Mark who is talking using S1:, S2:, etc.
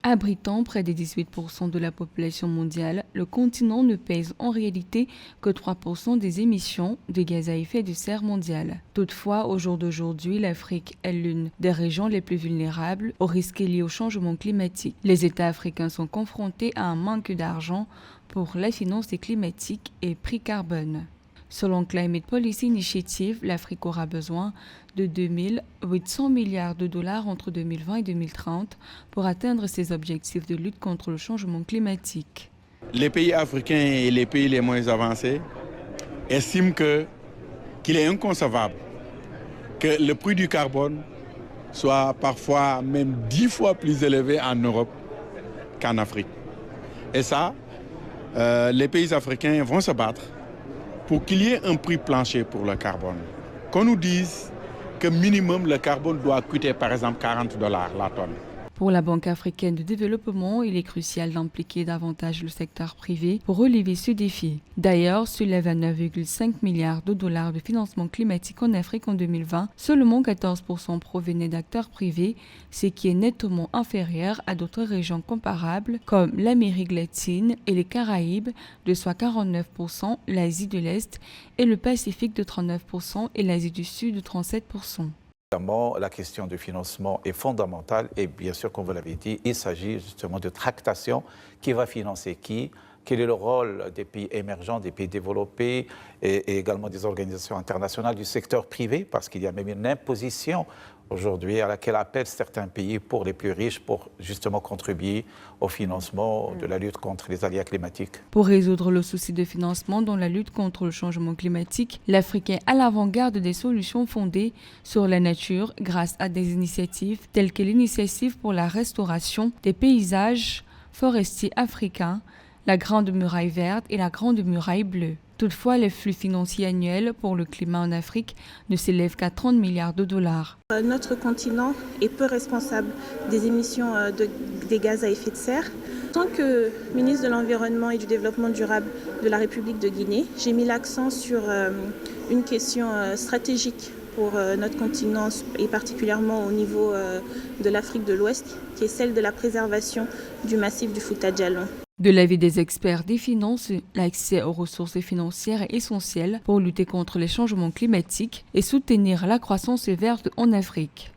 S1: Abritant près de 18% de la population mondiale, le continent ne pèse en réalité que 3% des émissions de gaz à effet de serre mondiales. Toutefois, au jour d'aujourd'hui, l'Afrique est l'une des régions les plus vulnérables aux risques liés au changement climatique. Les États africains sont confrontés à un manque d'argent pour la finance climatique et prix carbone. Selon Climate Policy Initiative, l'Afrique aura besoin de 2800 milliards de dollars entre 2020 et 2030 pour atteindre ses objectifs de lutte contre le changement climatique.
S2: Les pays africains et les pays les moins avancés estiment qu'il est inconcevable que le prix du carbone soit parfois même 10 fois plus élevé en Europe qu'en Afrique. Et ça, les pays africains vont se battre pour qu'il y ait un prix plancher pour le carbone. Qu'on nous dise que minimum le carbone doit coûter par exemple 40 $ la tonne.
S1: Pour la Banque africaine de développement, il est crucial d'impliquer davantage le secteur privé pour relever ce défi. D'ailleurs, sur les 29,5 milliards de dollars de financement climatique en Afrique en 2020, seulement 14% provenaient d'acteurs privés, ce qui est nettement inférieur à d'autres régions comparables comme l'Amérique latine et les Caraïbes de soit 49%, l'Asie de l'Est et le Pacifique de 39% et l'Asie du Sud de 37%.
S3: Évidemment, la question du financement est fondamentale et bien sûr, comme vous l'avez dit, il s'agit justement de tractation. Qui va financer qui? Quel est le rôle des pays émergents, des pays développés et également des organisations internationales du secteur privé? Parce qu'il y a même une imposition aujourd'hui à laquelle appellent certains pays pour les plus riches pour justement contribuer au financement de la lutte contre les aléas climatiques.
S1: Pour résoudre le souci de financement dans la lutte contre le changement climatique, l'Afrique est à l'avant-garde des solutions fondées sur la nature grâce à des initiatives telles que l'initiative pour la restauration des paysages forestiers africains, la Grande Muraille verte et la Grande Muraille bleue. Toutefois, les flux financiers annuels pour le climat en Afrique ne s'élèvent qu'à 30 milliards de dollars.
S4: Notre continent est peu responsable des émissions des gaz à effet de serre. En tant que ministre de l'Environnement et du Développement durable de la République de Guinée, j'ai mis l'accent sur une question stratégique pour notre continent et particulièrement au niveau de l'Afrique de l'Ouest, qui est celle de la préservation du massif du Fouta Djallon.
S1: De l'avis des experts des finances, l'accès aux ressources financières est essentiel pour lutter contre les changements climatiques et soutenir la croissance verte en Afrique.